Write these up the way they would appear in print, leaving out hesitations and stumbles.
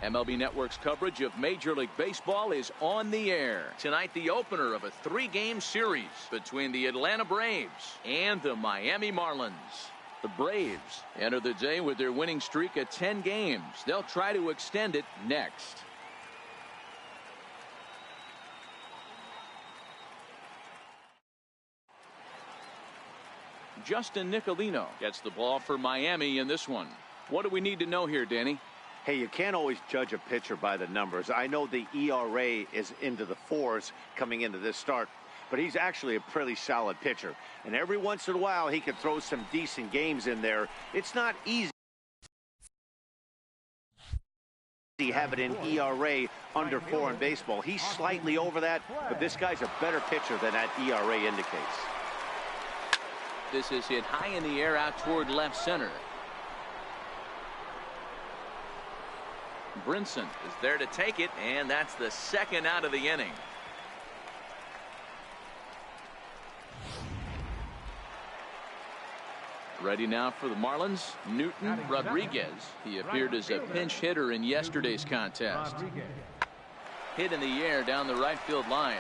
MLB Network's coverage of Major League Baseball is on the air. Tonight, the opener of a 3-game series between the Atlanta Braves and the Miami Marlins. The Braves enter the day with their winning streak at 10 games. They'll try to extend it next. Justin Nicolino gets the ball for Miami in this one. What do we need to know here, Danny? Hey, you can't always judge a pitcher by the numbers. I know the ERA is into the 4s coming into this start, but he's actually a pretty solid pitcher. And every once in a while, he can throw some decent games in there. It's not easy to have it in ERA under 4 in baseball. He's slightly over that, but this guy's a better pitcher than that ERA indicates. This is hit high in the air out toward left center. Brinson is there to take it, and that's the second out of the inning. Ready now for the Marlins, Newton Rodriguez. He appeared as a pinch hitter in yesterday's contest. Hit in the air down the right field line.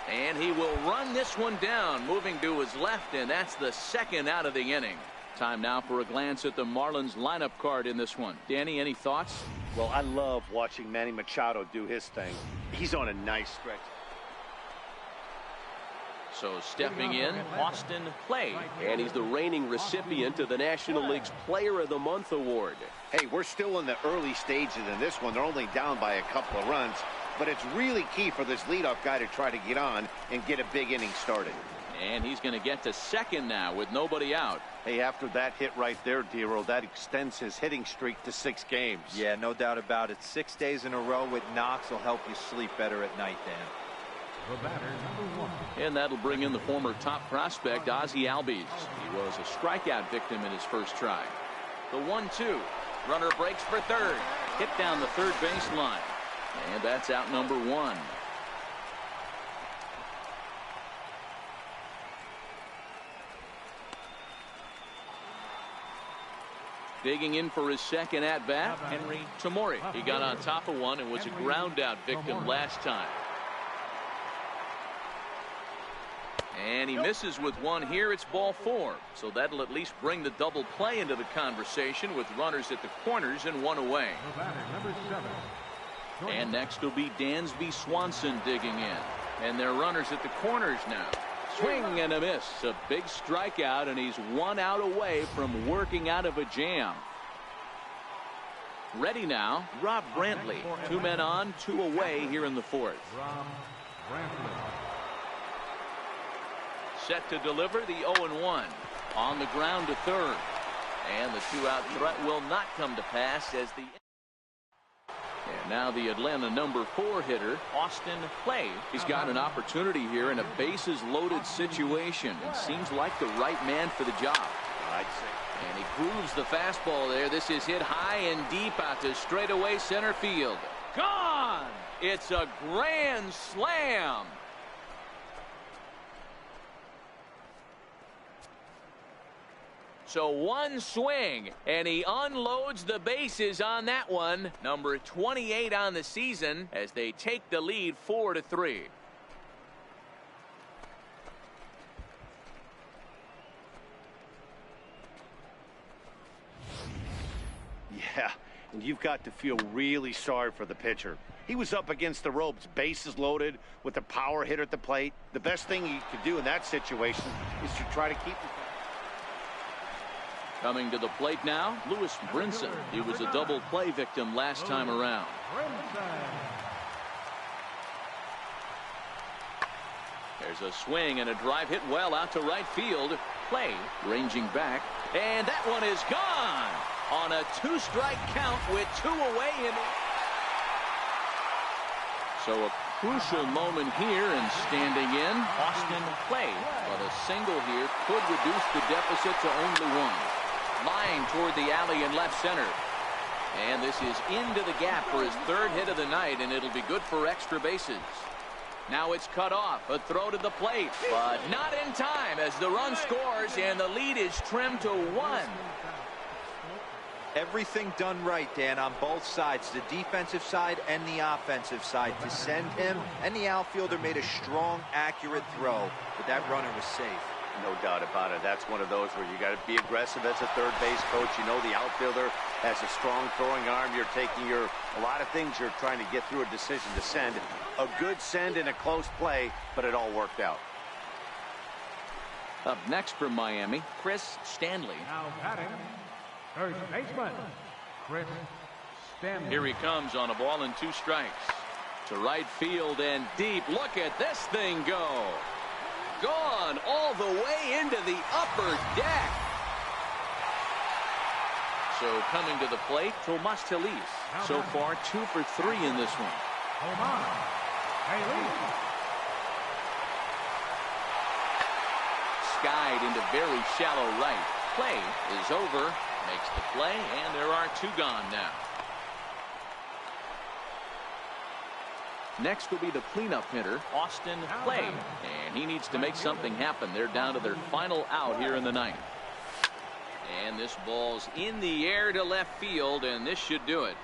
And he will run this one down, moving to his left, and that's the second out of the inning. Time now for a glance at the Marlins lineup card in this one. Danny, any thoughts? Well, I love watching Manny Machado do his thing. He's on a nice stretch. So stepping in, Austin Clay. And he's the reigning recipient of the National League's Player of the Month award. Hey, we're still in the early stages in this one. They're only down by a couple of runs. But it's really key for this leadoff guy to try to get on and get a big inning started. And he's going to get to second now with nobody out. Hey, after that hit right there, Dero, that extends his hitting streak to 6 games. Yeah, no doubt about it. 6 days in a row with knocks will help you sleep better at night, Dan. The batter, #1. And that'll bring in the former top prospect, Ozzie Albies. He was a strikeout victim in his first try. The 1-2. Runner breaks for third. Hit down the third baseline. And that's out number 1. Digging in for his second at-bat, Henry Tamori. He got on top of one and was a ground-out victim last time. And he misses with one here. It's ball 4. So that'll at least bring the double play into the conversation with runners at the corners and one away. The batter, #7. And next will be Dansby Swanson digging in. And they're runners at the corners now. Swing and a miss. A big strikeout, and he's 1 out away from working out of a jam. Ready now, Rob Brantley. 2 men on, 2 away here in the 4th. Rob Brantley. Set to deliver the 0-1. On the ground to third. And the 2-out threat will not come to pass as the... And now the Atlanta number 4 hitter, Austin Clay. He's got an opportunity here in a bases-loaded situation and seems like the right man for the job. I'd say. And he grooves the fastball there. This is hit high and deep out to straightaway center field. Gone! It's a grand slam. So 1 swing, and he unloads the bases on that one. Number 28 on the season as they take the lead 4-3. Yeah, and you've got to feel really sorry for the pitcher. He was up against the ropes, bases loaded, with a power hitter at the plate. The best thing you could do in that situation is to try to keep him. Coming to the plate now, Lewis Brinson. He was a double play victim last time around. There's a swing and a drive hit well out to right field. Clay ranging back, and that one is gone on a 2-strike count with 2 away. So a crucial moment here, and standing in, Austin Clay. But a single here could reduce the deficit to only 1. Line toward the alley in left center. And this is into the gap for his 3rd hit of the night, and it'll be good for extra bases. Now it's cut off. A throw to the plate, but not in time as the run scores, and the lead is trimmed to 1. Everything done right, Dan, on both sides, the defensive side and the offensive side. To send him, and the outfielder made a strong, accurate throw, but that runner was safe. No doubt about it. That's one of those where you got to be aggressive as a third base coach. You know the outfielder has a strong throwing arm. You're taking a lot of things you're trying to get through a decision to send. A good send in a close play, but it all worked out. Up next from Miami, Chris Stanley. Now batting, first baseman, Chris Stanley. Here he comes on a ball and 2 strikes. To right field and deep. Look at this thing go. Gone all the way into the upper deck. So coming to the plate, Tomas Telis. So far 2 for 3 in this one. Tomas Telis. Skied into very shallow right. Play is over. Makes the play, and there are 2 gone now. Next will be the cleanup hitter, Austin Clay. And he needs to make something happen. They're down to their final out here in the 9th. And this ball's in the air to left field, and this should do it.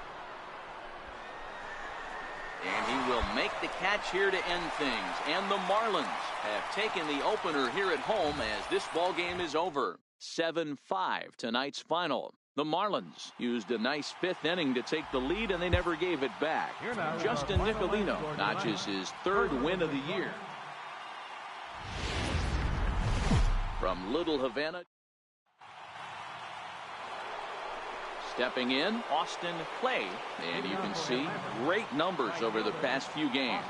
And he will make the catch here to end things. And the Marlins have taken the opener here at home as this ball game is over. 7-5 tonight's final. The Marlins used a nice 5th inning to take the lead, and they never gave it back. Justin Nicolino notches his 3rd win of the year. From Little Havana. Stepping in, Austin Clay. And you can see great numbers over the past few games.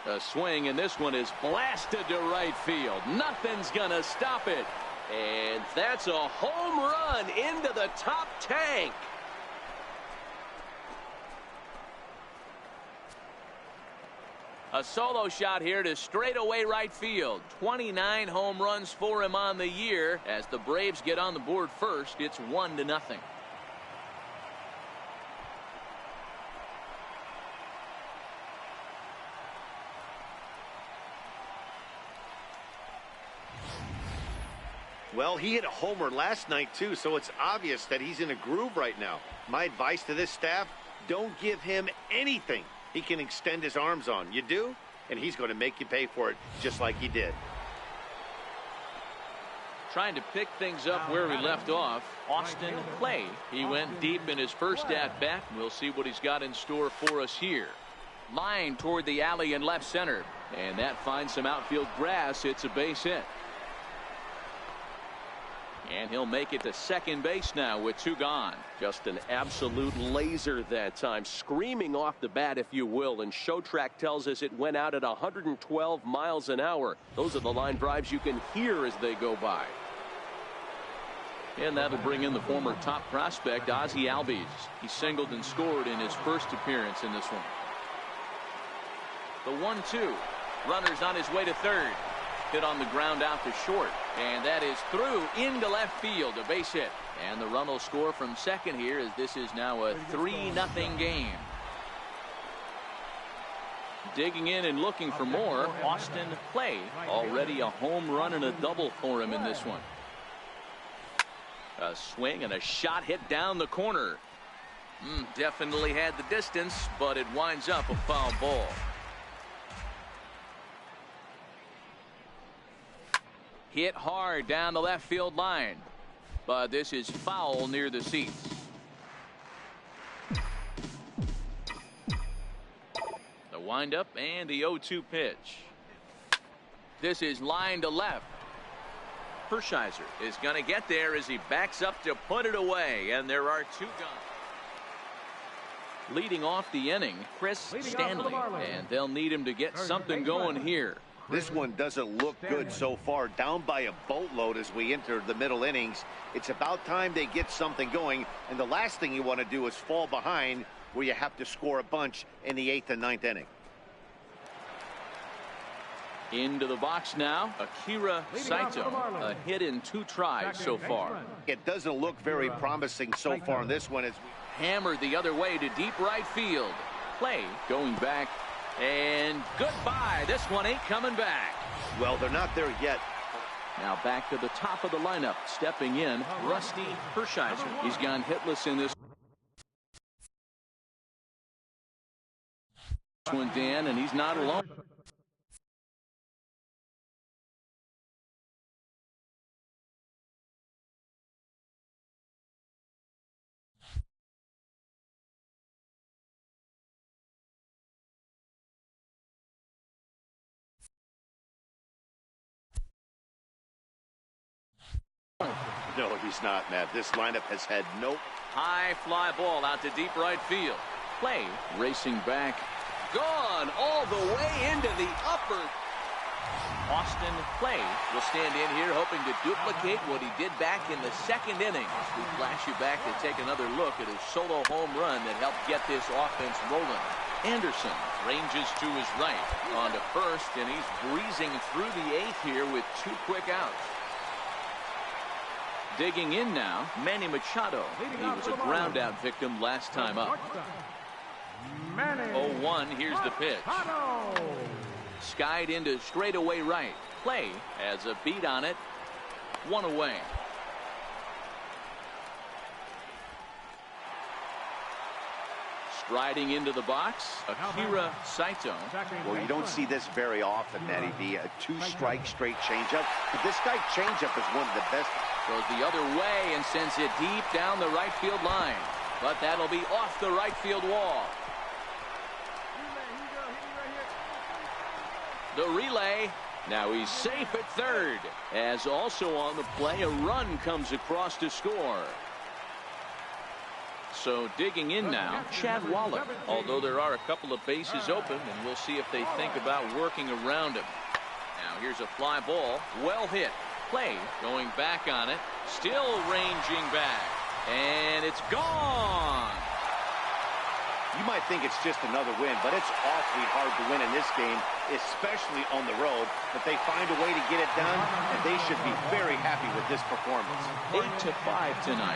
A swing, and this one is blasted to right field. Nothing's going to stop it. And that's a home run into the top tank. A solo shot here to straightaway right field. 29 home runs for him on the year. As the Braves get on the board first, it's 1-0. Well, he hit a homer last night, too, so it's obvious that he's in a groove right now. My advice to this staff, don't give him anything he can extend his arms on. You do, and he's going to make you pay for it just like he did. Trying to pick things up where we left off, Austin Clay. He went deep in his first at-bat. We'll see what he's got in store for us here. Line toward the alley in left center, and that finds some outfield grass. It's a base hit. And he'll make it to second base now with 2 gone. Just an absolute laser that time, screaming off the bat, if you will. And Showtrack tells us it went out at 112 miles an hour. Those are the line drives you can hear as they go by. And that'll bring in the former top prospect, Ozzie Albies. He singled and scored in his first appearance in this one. The 1-2. Runner's on his way to third. Hit on the ground out to short. And that is through into left field. A base hit. And the run will score from second here as this is now a 3-0 game. Digging in and looking for more, Austin Clay. Already a home run and a double for him in this one. A swing and a shot hit down the corner. Definitely had the distance, but it winds up a foul ball. Hit hard down the left field line, but this is foul near the seats. The windup and the 0-2 pitch. This is line to left. Hershiser is going to get there as he backs up to put it away, and there are 2 gone. Leading off the inning, Chris Stanley, and they'll need him to get something going here. This one doesn't look good so far. Down by a boatload as we enter the middle innings. It's about time they get something going. And the last thing you want to do is fall behind where you have to score a bunch in the 8th and 9th inning. Into the box now, Akira Saito. A hit in 2 tries so far. It doesn't look very promising so far in this one. As hammered the other way to deep right field. Play going back. And goodbye. This one ain't coming back. Well, they're not there yet. Now back to the top of the lineup. Stepping in, Rusty Hershiser. He's gone hitless in this one, Dan, and he's not alone. No, he's not, Matt. This lineup has had no... High fly ball out to deep right field. Play racing back. Gone all the way into the upper. Austin Clay will stand in here hoping to duplicate what he did back in the second inning. We flash you back to take another look at his solo home run that helped get this offense rolling. Anderson ranges to his right on to first, and he's breezing through the eighth here with 2 quick outs. Digging in now, Manny Machado. He was a ground out victim last time up. 0-1, here's the pitch. Skied into straightaway right. Play has a beat on it. 1 away. Striding into the box, Akira Saito. Well, you don't see this very often, Matty V. A 2-strike straight changeup. But this guy changeup is one of the best. Goes the other way and sends it deep down the right field line. But that'll be off the right field wall. The relay. Now he's safe at third. As also on the play, a run comes across to score. So digging in now, Chad Wallach. Although there are a couple of bases open, and we'll see if they think about working around him. Now here's a fly ball. Well hit. Play going back on it. Still ranging back. And it's gone. You might think it's just another win, but it's awfully hard to win in this game, especially on the road. But they find a way to get it done, and they should be very happy with this performance. 8-5 tonight.